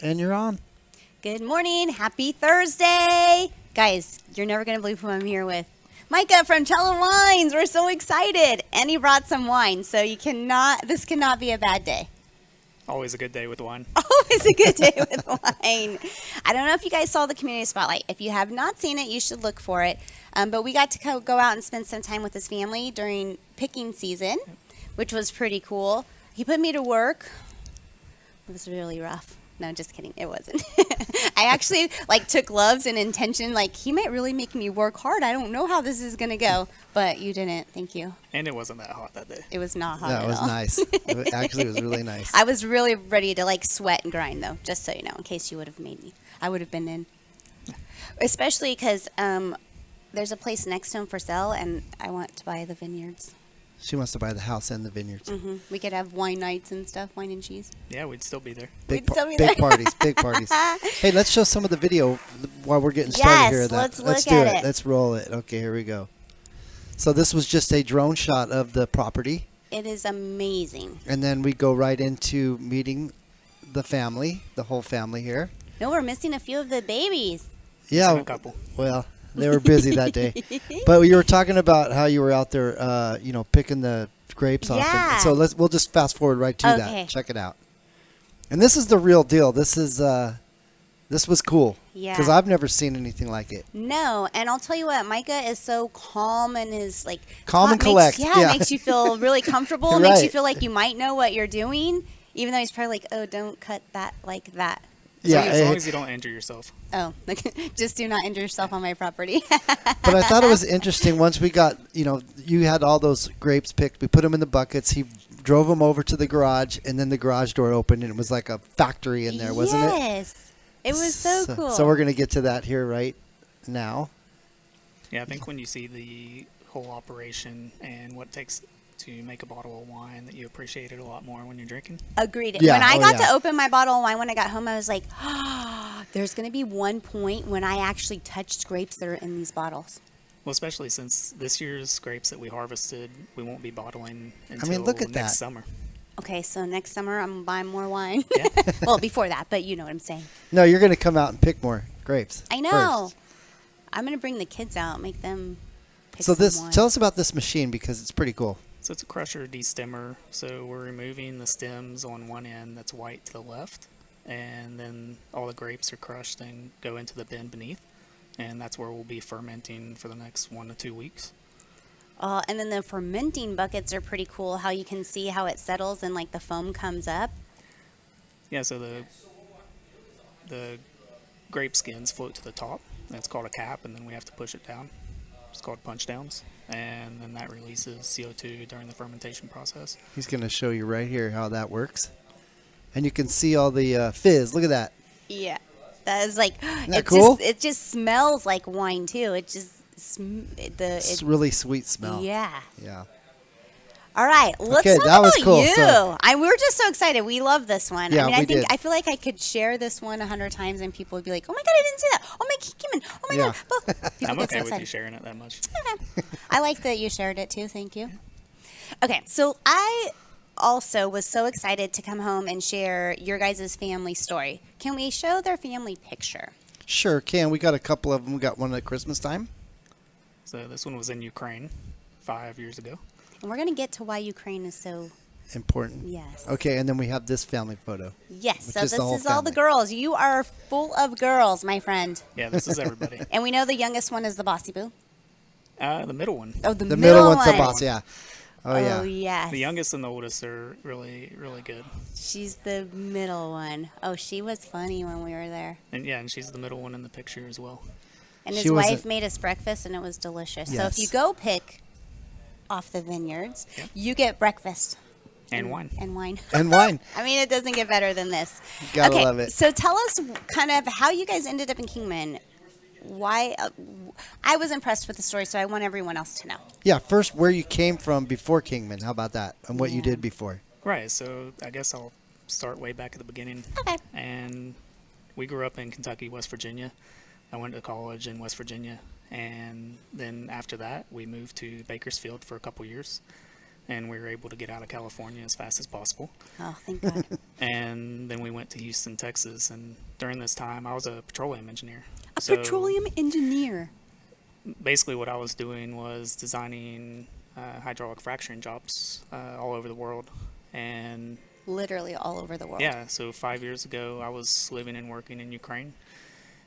And you're on. Good morning. Happy Thursday. Guys, you're never going to believe who I'm here with. Micah from Cella Wines. We're so excited. And he brought some wine, so this cannot be a bad day. Always a good day with wine. Always a good day with wine. I don't know if you guys saw the community spotlight. If you have not seen it, you should look for it. But we got to go out and spend some time with his family during picking season, which was pretty cool. He put me to work. It was really rough. No, just kidding. It wasn't. I actually took gloves and intention. He might really make me work hard. I don't know how this is going to go, but you didn't. Thank you. And it wasn't that hot that day. It was not hot Yeah, it was all. nice. Actually, it was really nice. I was really ready to sweat and grind though, just so you know, in case you would have made me. I would have been in. Especially because there's a place next to him for sale, and I want to buy the vineyards. She wants to buy the house and the vineyards. Mm-hmm. We could have wine nights and stuff, wine and cheese. Yeah, we'd still be there. We'd still be there. Big parties, big parties. Hey, let's show some of the video while we're getting started here. Let's do look at it. Let's roll it. Okay, here we go. So this was just a drone shot of the property. It is amazing. And then we go right into meeting the family, the whole family here. No, we're missing a few of the babies. Yeah, Missing a couple. well, they were busy that day. But you were talking about how you were out there, picking the grapes off. Yeah. And so we'll just fast forward right to Okay. that. Check it out. And this is the real deal. This was cool. Yeah. Because I've never seen anything like it. No, and I'll tell you what, Micah is so calm and his Calm and makes- collect, yeah. makes you feel really comfortable. You're Makes you right. feel like you might know what you're doing, even though he's probably like, "Oh, don't cut that like that." Yeah, As long as you don't injure yourself. Oh, just do not injure yourself on my property. But I thought it was interesting. Once we got, you had all those grapes picked. We put them in the buckets. He drove them over to the garage, and then the garage door opened, and it was like a factory in there, wasn't it? Yes, it was so cool. So we're going to get to that here right now. Yeah, I think when you see the whole operation and what it takes to make a bottle of wine, that you appreciate it a lot more when you're drinking. Agreed. Yeah, When I oh, got yeah. to open my bottle of wine when I got home, I was like, there's going to be one point when I actually touched grapes that are in these bottles. Well, especially since this year's grapes that we harvested, we won't be bottling until look at next that. summer. Okay, so next summer I'm buying more wine. Yeah. Well, before that, but you know what I'm saying. No, you're going to come out and pick more grapes. I know. I'm going to bring the kids out, make them pick So some wine. tell us about this machine because it's pretty cool. So it's a crusher destemmer. So we're removing the stems on one end that's white to the left, and then all the grapes are crushed and go into the bin beneath, and that's where we'll be fermenting for the next 1 to 2 weeks. And then the fermenting buckets are pretty cool, how you can see how it settles and the foam comes up. Yeah, so the grape skins float to the top. That's called a cap, and then we have to push it down. It's called punch downs, and then that releases CO2 during the fermentation process. He's going to show you right here how that works. And you can see all the fizz. Look at that. Yeah. That is that cool? it just smells like wine too. It just It's really sweet smell. Yeah. Yeah. All right, let's Okay, talk that was about cool, you. so- We're just so excited. We love this one. Yeah, I we did. I feel like I could share this one 100 times and people would be like, "Oh my god, I didn't see that! Oh my Kikkiman! Oh my Yeah. god!" Well, people I'm get so okay with you excited. sharing it that much. Okay. I like that you shared it too. Thank you. Okay, so I also was so excited to come home and share your guys' family story. Can we show their family picture? Sure can. We got a couple of them. We got one at Christmas time. So this one was in Ukraine 5 years ago. And we're going to get to why Ukraine is so, Important. yes. Okay, and then we have this family photo. Yes, Which so is this the whole is all the family. girls. You are full of girls, my friend. Yeah, this is everybody. And we know the youngest one is the bossy boo. The middle one. Oh, the The middle middle one's the one. boss, yeah. Oh, yeah. Oh, yes. The youngest and the oldest are really, really good. She's the middle one. Oh, she was funny when we were there. And yeah, and she's the middle one in the picture as well. And She his wasn't- wife made us breakfast, and it was delicious. So Yes. if you go pick off the vineyards, Yep. you get breakfast. And wine. And wine. And wine. I mean, it doesn't get better than this. Gotta okay, love it. So tell us kind of how you guys ended up in Kingman. Why? I was impressed with the story, so I want everyone else to know. Yeah, first where you came from before Kingman. How about that? And what you Yeah. did before. Right, so I guess I'll start way back at the beginning. Okay. And we grew up in Kentucky, West Virginia. I went to college in West Virginia. And then after that, we moved to Bakersfield for a couple years. and we were able to get out of California as fast as possible. Oh, thank God. And then we went to Houston, Texas, and during this time, I was a petroleum engineer. A petroleum engineer. Basically, what I was doing was designing hydraulic fracturing jobs all over the world. And Literally all over the world. yeah, so 5 years ago, I was living and working in Ukraine.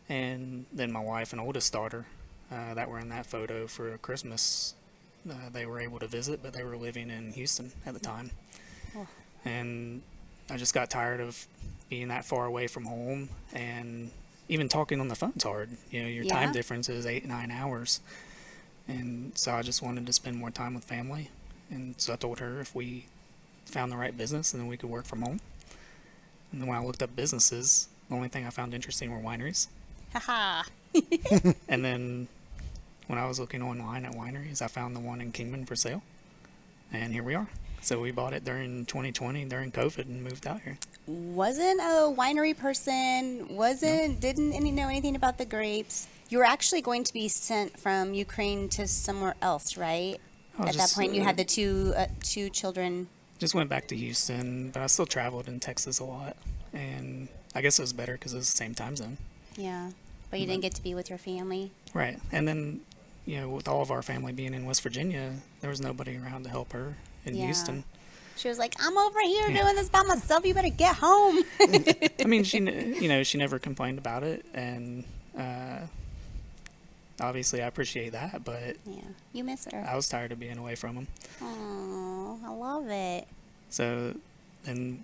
And then my wife and oldest daughter that were in that photo for Christmas, they were able to visit, but they were living in Houston at the time. Oh. And I just got tired of being that far away from home, and even talking on the phone's hard. You know, your Yeah. time difference is 8-9 hours. And so I just wanted to spend more time with family. And so I told her if we found the right business, and then we could work from home. And then when I looked up businesses, the only thing I found interesting were wineries. Haha. And then when I was looking online at wineries, I found the one in Kingman for sale. And here we are. So we bought it during 2020, during COVID, and moved out here. Wasn't a winery person, didn't know anything about the grapes. You were actually going to be sent from Ukraine to somewhere else, right? At that point, you had the two children. Just went back to Houston, but I still traveled in Texas a lot. And I guess it was better because it was the same time zone. Yeah, but you didn't get to be with your family. Right. And then, you know, with all of our family being in West Virginia, there was nobody around to help her in Yeah. Houston. She was like, "I'm over here doing this by myself. You better get home." I mean, she never complained about it, and obviously I appreciate that, but Yeah, you miss her. I was tired of being away from them. Oh, I love it. So, and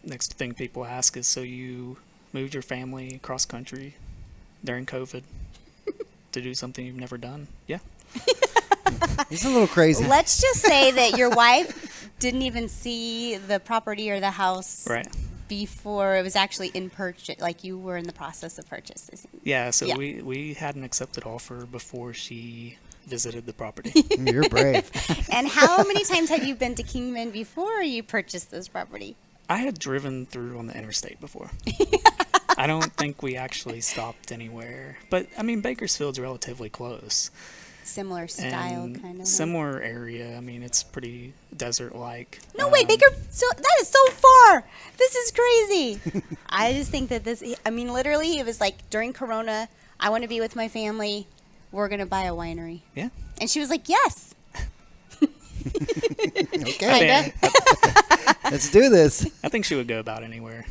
next thing people ask is, so you moved your family cross country during COVID to do something you've never done? Yeah. He's a little crazy. Let's just say that your wife didn't even see the property or the house Right. before it was actually in purchase, like you were in the process of purchasing. Yeah, so Yeah. we had an accepted offer before she visited the property. You're brave. And how many times have you been to Kingman before you purchased this property? I had driven through on the interstate before. I don't think we actually stopped anywhere. But, I mean, Bakersfield's relatively close. Similar style, And kind of. similar area. I mean, it's pretty desert-like. No, wait, Baker, that is so far. This is crazy. I just think that literally, it was like during Corona, I want to be with my family. We're going to buy a winery. Yeah. And she was like, yes. Okay, let's do this. I think she would go about anywhere.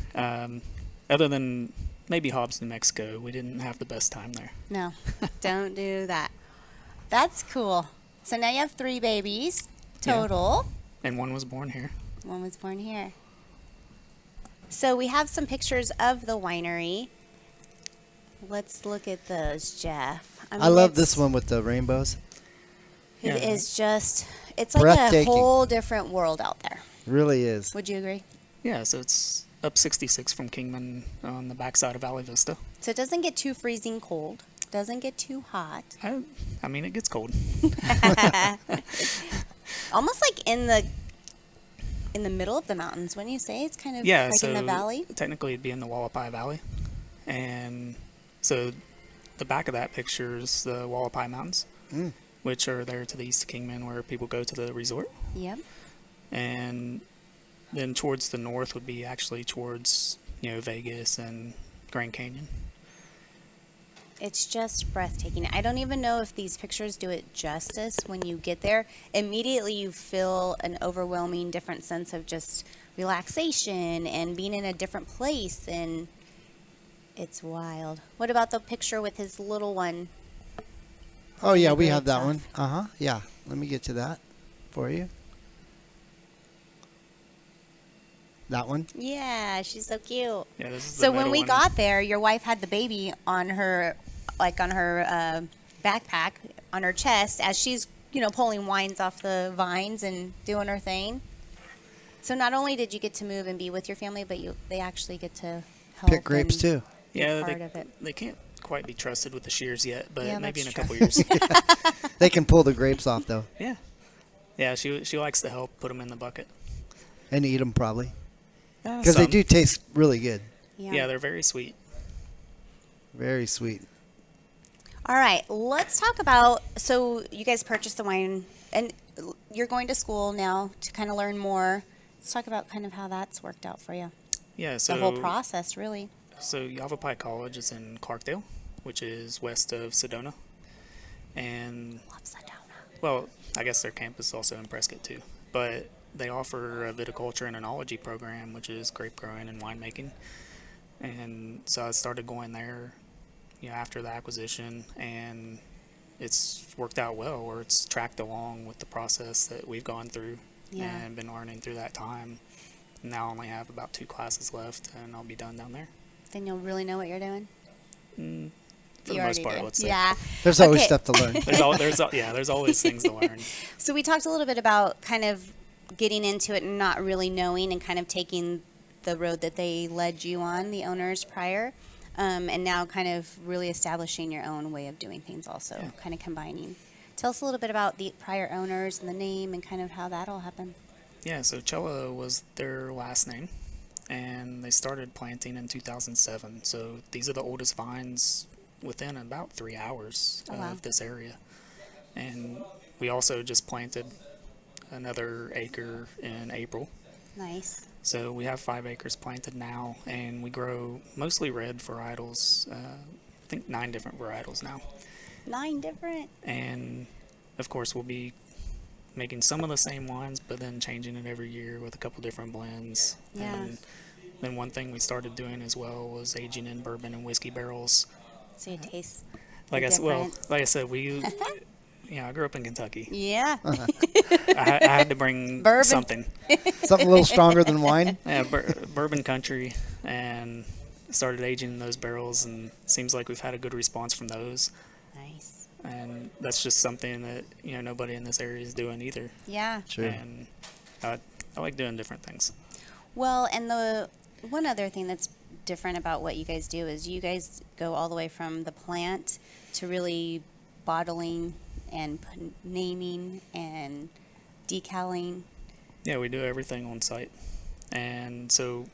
Other than maybe Hobbs, New Mexico. We didn't have the best time there. No, don't do that. That's cool. So now you have 3 babies total. And one was born here. One was born here. So we have some pictures of the winery. Let's look at those, Jeff. I love this one with the rainbows. Yeah. It is just, it's like a Breathtaking. whole different world out there. Really is. Would you agree? Yeah, so it's up 66 from Kingman on the backside of Valle Vista. So it doesn't get too freezing cold. Doesn't get too hot. I mean, it gets cold. Almost like in the middle of the mountains, wouldn't you say? It's kind of Yeah, like so in the valley. technically it'd be in the Wallapai Valley. And so the back of that picture is the Wallapai Mountains, which are there to the east of Kingman where people go to the resort. Yep. And then towards the north would be actually towards, Vegas and Grand Canyon. It's just breathtaking. I don't even know if these pictures do it justice. When you get there, immediately you feel an overwhelming different sense of just relaxation and being in a different place, and it's wild. What about the picture with his little one? Oh, yeah, we grapes have that off. one. Uh-huh. Yeah. Let me get to that for you. That one. Yeah, she's so cute. Yeah, this is the So when middle we one. got there, your wife had the baby on her, backpack, on her chest, as she's, pulling wines off the vines and doing her thing. So not only did you get to move and be with your family, but they actually get to help Pick grapes, and too. Yeah, part of it. they can't quite be trusted with the shears yet, but Yeah, maybe in that's a couple true. years. They can pull the grapes off, though, Yeah. Yeah, she likes to help put them in the bucket. and eat them probably. Because they Some. do taste really good. Yeah, they're very sweet. Very sweet. All right, let's talk about, so you guys purchased the wine, and you're going to school now to kind of learn more. Let's talk about kind of how that's worked out for you. Yeah, so The whole process, really. So Yavapai College is in Clarkdale, which is west of Sedona. And, Love Sedona. well, I guess their campus is also in Prescott too. But they offer a viticulture and enology program, which is grape growing and winemaking. And so I started going there, after the acquisition, and it's worked out well, where it's tracked along with the process that we've gone through and been learning through that time. Now I only have about 2 classes left, and I'll be done down there. Then you'll really know what you're doing. For You the most already part, do. let's say. Yeah. There's always Okay. stuff to learn. There's always things to learn. So we talked a little bit about kind of getting into it and not really knowing and kind of taking the road that they led you on, the owners prior, and now kind of really establishing your own way of doing things also, kind of combining. Tell us a little bit about the prior owners and the name and kind of how that all happened. Yeah, so Cella was their last name, and they started planting in 2007. So these are the oldest vines within about 3 hours of this area. And we also just planted another acre in April. Nice. So we have 5 acres planted now, and we grow mostly red varietals. I think 9 different varietals now. 9 different. And of course, we'll be making some of the same wines, but then changing it every year with a couple different blends. Yeah. And then one thing we started doing as well was aging in bourbon and whiskey barrels. So you taste Like the difference. like I said, I grew up in Kentucky. Yeah. I had to bring Bourbon. something. Something a little stronger than wine. Yeah, bourbon country, and started aging in those barrels, and seems like we've had a good response from those. Nice. And that's just something that nobody in this area is doing either. Yeah. Sure. And I like doing different things. Well, and the one other thing that's different about what you guys do is you guys go all the way from the plant to really bottling and naming and decaling. Yeah, we do everything on site. And so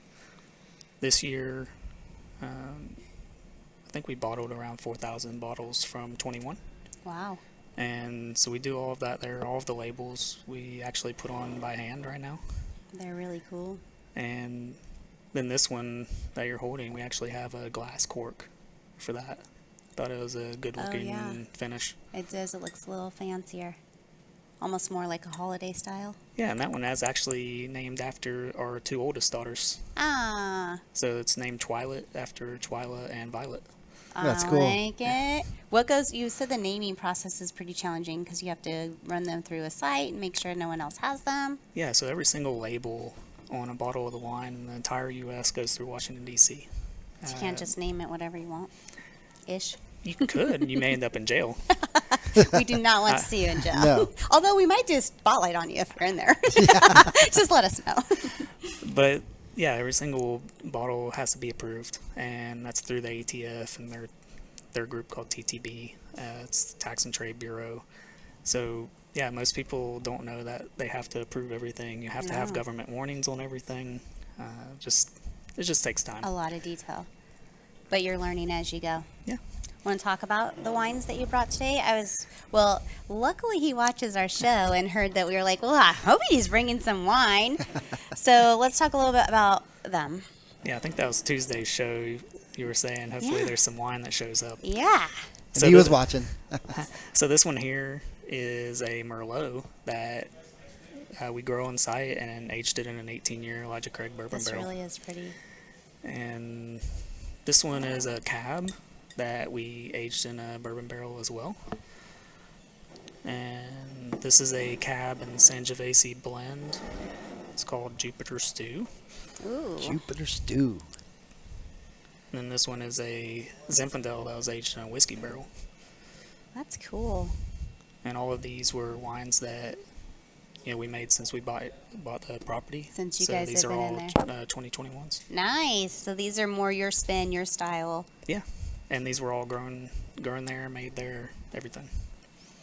this year, I think we bottled around 4,000 bottles from 21. Wow. And so we do all of that there. All of the labels we actually put on by hand right now. They're really cool. And then this one that you're holding, we actually have a glass cork for that. Thought it was a good looking finish. It does. It looks a little fancier. Almost more like a holiday style. Yeah, and that one is actually named after our 2 oldest daughters. Ah. So it's named Twyla after Twyla and Violet. That's I cool. like it. You said the naming process is pretty challenging because you have to run them through a site and make sure no one else has them. Yeah, so every single label on a bottle of the wine in the entire U.S. goes through Washington, D.C. So you can't just name it whatever you want. Ish. You could. You may end up in jail. We do not want to see you in jail. No. Although we might do a spotlight on you if you're in there. Just let us know. But yeah, every single bottle has to be approved, and that's through the ATF and their group called TTB. It's the Tax and Trade Bureau. So yeah, most people don't know that they have to approve everything. You have to have government warnings on everything. It just takes time. A lot of detail. But you're learning as you go. Yeah. Want to talk about the wines that you brought today? Luckily he watches our show and heard that we were like, well, I hope he's bringing some wine. So let's talk a little bit about them. Yeah, I think that was Tuesday's show. You were saying hopefully there's some wine that shows up. Yeah. And he was watching. So this one here is a Merlot that we grow on site and aged it in an 18-year Elijah Craig bourbon This barrel. really is pretty. And this one is a cab that we aged in a bourbon barrel as well. And this is a cab and Sangiovese blend. It's called Jupiter Stew. Ooh. Jupiter Stew. And then this one is a Zinfandel that was aged in a whiskey barrel. That's cool. And all of these were wines that we made since we bought the property. Since you so guys these have are been all in there. 2021s. Nice. So these are more your spin, your style. Yeah, and these were all grown there, made there, everything.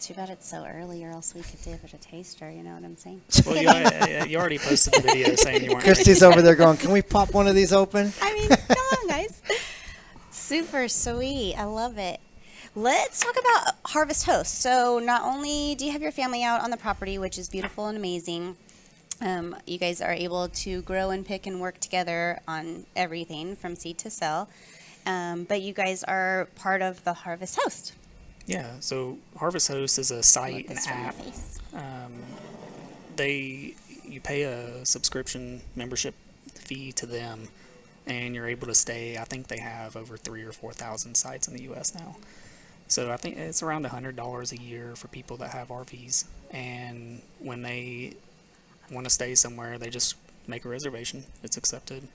Too bad it's so early, or else we could give it a taster. You know what I'm saying? Well, you already posted the video saying you weren't. Christy's over there going, can we pop one of these open? I mean, come on, guys. Super sweet. I love it. Let's talk about Harvest Host. So not only do you have your family out on the property, which is beautiful and amazing, you guys are able to grow and pick and work together on everything from seed to sell, but you guys are part of the Harvest Host. Yeah, so Harvest Host is a site and app. You pay a subscription membership fee to them, and you're able to stay. I think they have over 3,000 or 4,000 sites in the U.S. now. So I think it's around $100 a year for people that have RVs. And when they want to stay somewhere, they just make a reservation. It's accepted,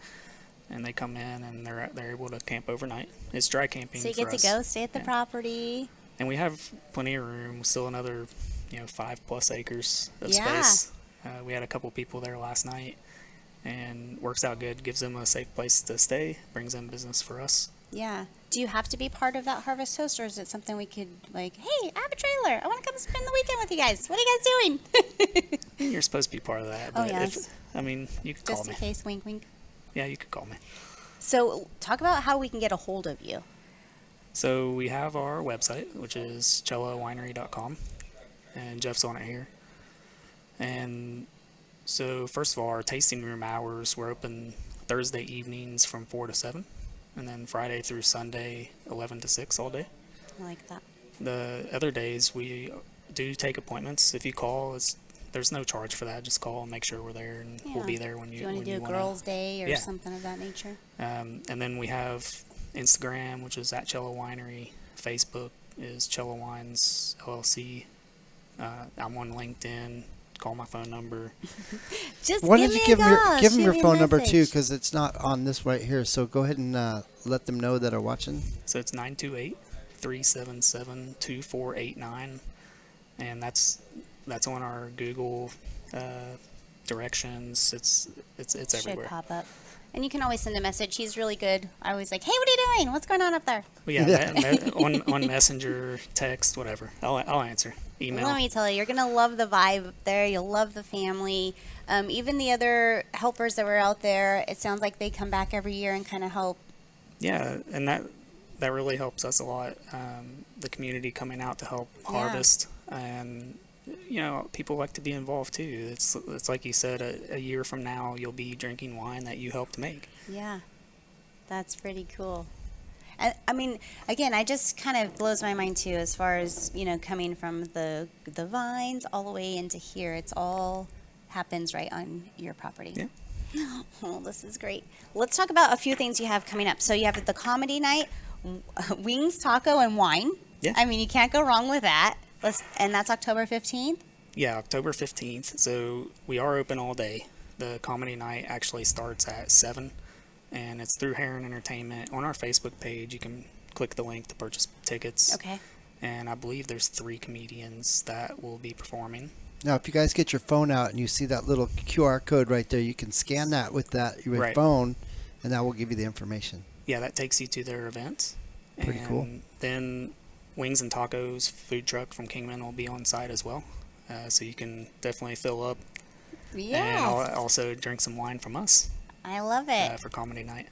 and they come in and they're able to camp overnight. It's dry camping. So you get to go stay at the property. And we have plenty of room. Still another, 5+ acres of Yeah. space. We had a couple people there last night, and works out good. Gives them a safe place to stay. Brings in business for us. Yeah. Do you have to be part of that Harvest Host, or is it something we could, like, hey, I have a trailer. I want to come spend the weekend with you guys. What are you guys doing? You're supposed to be part of that. Oh, But yes. you could call Just me. in case, wink, wink. Yeah, you could call me. So talk about how we can get a hold of you. So we have our website, which is cellawinery.com, and Jeff's on it here. And so first of all, our tasting room hours, we're open Thursday evenings from 4 to 7, and then Friday through Sunday 11 to 6 all day. I like that. The other days we do take appointments. If you call, there's no charge for that. Just call and make sure we're there, and we'll be there when you want to do a girls' day or something of that nature. And then we have Instagram, which is at Cella Winery. Facebook is Cella Wines LLC. I'm on LinkedIn. Call my phone number. Just Why give don't you me give a them call, give them shoot your me a phone number too, message. because it's not on this right here. So go ahead and let them know that are watching. So it's 928-377-2489, and that's on our Google directions. It's Should everywhere. pop up. And you can always send a message. He's really good. I always like, hey, what are you doing? What's going on up there? Well, yeah, on Messenger, text, whatever. I'll answer. Email. Let me tell you, you're going to love the vibe up there. You'll love the family. Even the other helpers that were out there, it sounds like they come back every year and kind of help. Yeah, and that really helps us a lot. The community coming out to help harvest, and people like to be involved too. It's like you said, a year from now you'll be drinking wine that you helped make. Yeah, that's pretty cool. And I mean, again, I just kind of blows my mind too, as far as coming from the vines all the way into here. It's all happens right on your property. Yeah. Oh, this is great. Let's talk about a few things you have coming up. So you have the comedy night, wings, taco, and wine. Yeah. I mean, you can't go wrong with that. And that's October 15th? Yeah, October 15th. So we are open all day. The comedy night actually starts at 7, and it's through Heron Entertainment. On our Facebook page, you can click the link to purchase tickets. Okay. And I believe there's 3 comedians that will be performing. Now, if you guys get your phone out and you see that little QR code right there, you can scan that with your Right. phone, and that will give you the information. Yeah, that takes you to their event. Pretty cool. Then Wings and Tacos food truck from Kingman will be on site as well. So you can definitely fill up. Yes. And also drink some wine from us I love it. for comedy night.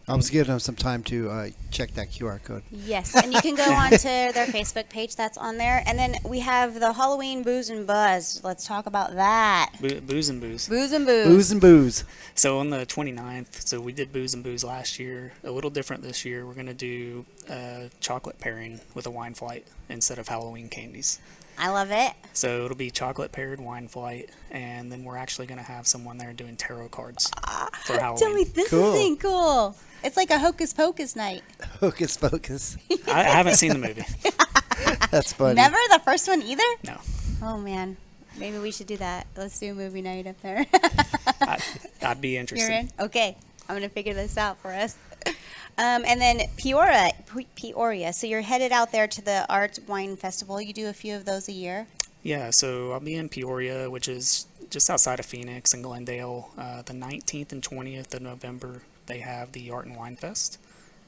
I was giving them some time to check that QR code. Yes, and you can go on to their Facebook page. That's on there. And then we have the Halloween Booze and Buzz. Let's talk about that. Booze and Booze. Booze and Booze. Booze and booze. So on the 29th, so we did Booze and Booze last year. A little different this year. We're going to do chocolate pairing with a wine flight instead of Halloween candies. I love it. So it'll be chocolate paired wine flight, and then we're actually going to have someone there doing tarot cards for Halloween. Tell me, this Cool. is cool. It's like a Hocus Pocus night. Hocus pocus. I haven't seen the movie. That's funny. Never the first one either? No. Oh, man. Maybe we should do that. Let's do a movie night up there. I'd be interested. You're in? Okay. I'm going to figure this out for us. And then Peoria. So you're headed out there to the Art Wine Festival. You do a few of those a year. Yeah, so I'll be in Peoria, which is just outside of Phoenix and Glendale. The 19th and 20th of November, they have the Art and Wine Fest.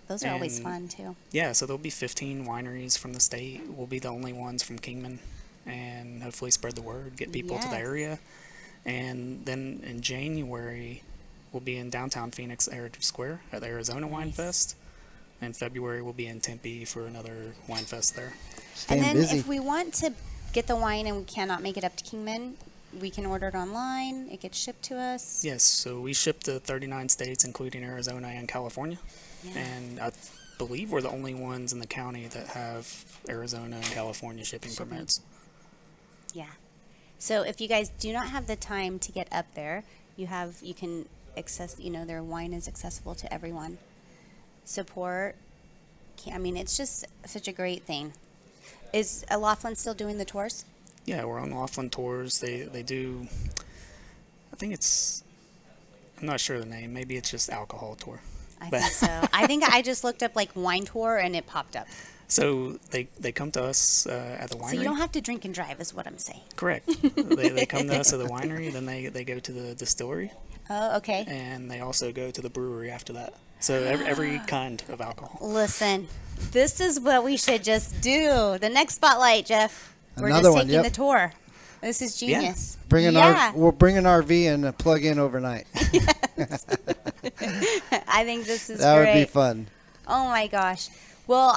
Those are always And- fun, too. Yeah, so there'll be 15 wineries from the state. We'll be the only ones from Kingman, and hopefully spread the word, get people to the Yes. area. And then in January, we'll be in downtown Phoenix, Heritage Square at the Arizona Wine Nice. Fest. In February, we'll be in Tempe for another wine fest there. Staying And then busy. if we want to get the wine and we cannot make it up to Kingman, we can order it online. It gets shipped to us. Yes, so we ship to 39 states, including Arizona and California. Yeah. And I believe we're the only ones in the county that have Arizona and California shipping permits. Yeah. So if you guys do not have the time to get up there, you can access, their wine is accessible to everyone. Support. It's just such a great thing. Is Laughlin still doing the tours? Yeah, we're on Laughlin tours. They do, I think I'm not sure the name. Maybe it's just alcohol tour. I think so. I think I just looked up like wine tour and it popped up. So they come to us at the winery. So you don't have to drink and drive is what I'm saying. Correct. They come to us at the winery, then they go to the distillery, Oh, okay. and they also go to the brewery after that. So every kind of alcohol. Listen, this is what we should just do. The next spotlight, Jeff. We're Another just one, taking yep. the tour. This is genius. We'll bring an RV and plug in overnight. I think this is That great. would be fun. Oh my gosh. Well,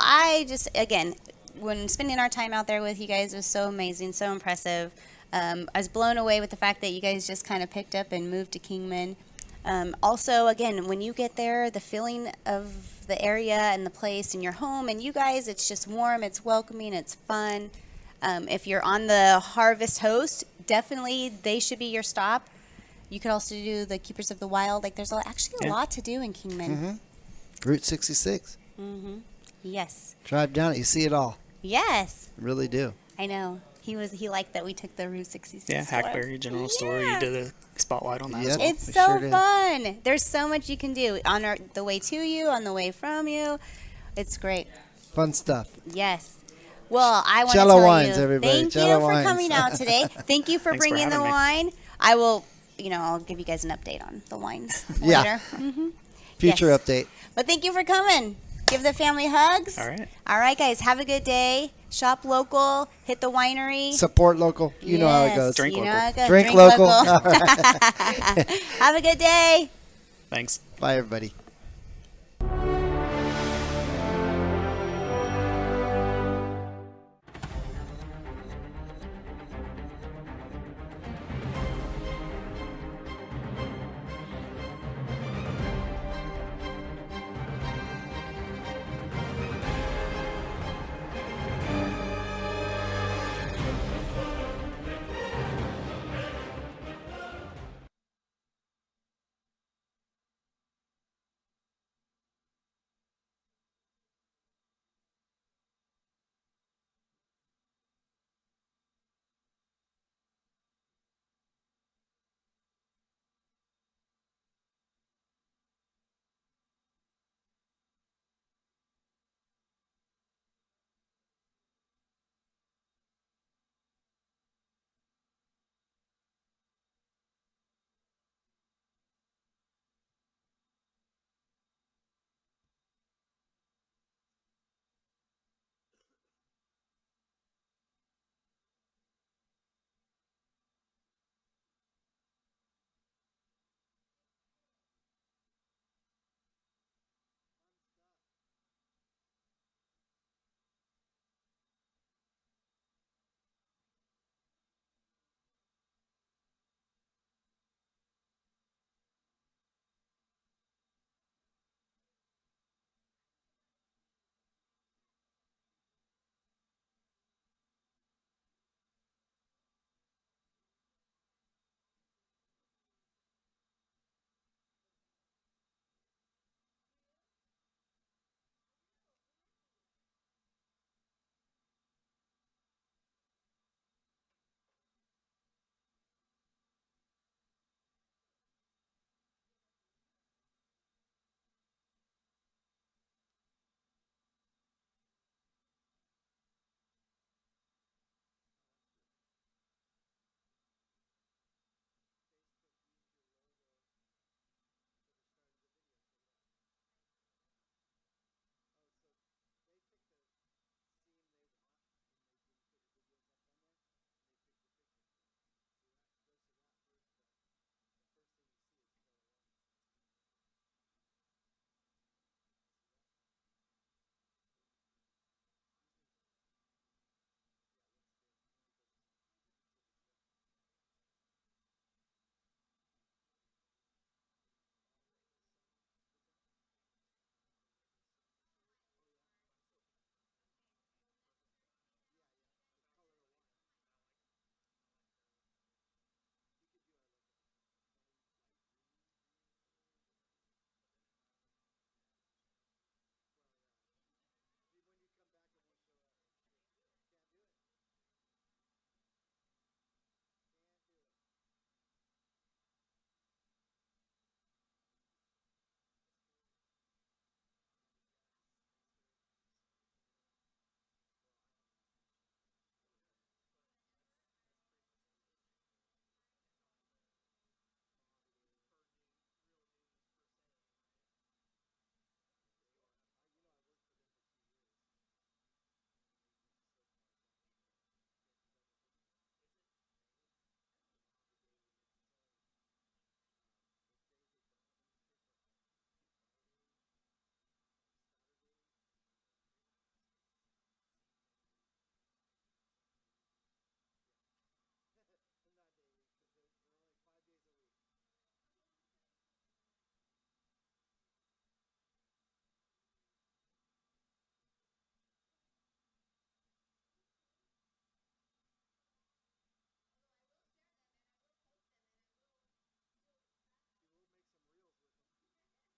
again, when spending our time out there with you guys was so amazing, so impressive. I was blown away with the fact that you guys just kind of picked up and moved to Kingman. Also, again, when you get there, the feeling of the area and the place and your home and you guys, it's just warm, it's welcoming, it's fun. If you're on the Harvest Host, definitely they should be your stop. You could also do the Keepers of the Wild. Like, there's actually a lot to do in Kingman. Mm-hmm. Route 66. Mm-hmm. Yes. Drive down it. You see it all. Yes. Really do. I know. He liked that we took the Route 66. Yeah, tour. Hackberry General Store. You did a spotlight on that Yep. as well. It's We so sure did. fun. There's so much you can do on the way to you, on the way from you. It's great. Fun stuff. Yes. Well, I want to Cella tell Wines, you, everybody. thank Cella you for Wines. coming out today. Thank you for Thanks for bringing the having me. wine. I will, I'll give you guys an update on the wines Yeah. later. Mm-hmm. Future Yes. update. But thank you for coming. Give the family hugs. All right. All right, guys. Have a good day. Shop local. Hit the winery. Support local. You know how it Yes, goes. Drink you know local. how it goes. Drink local. Have a good day. Thanks. Bye, everybody.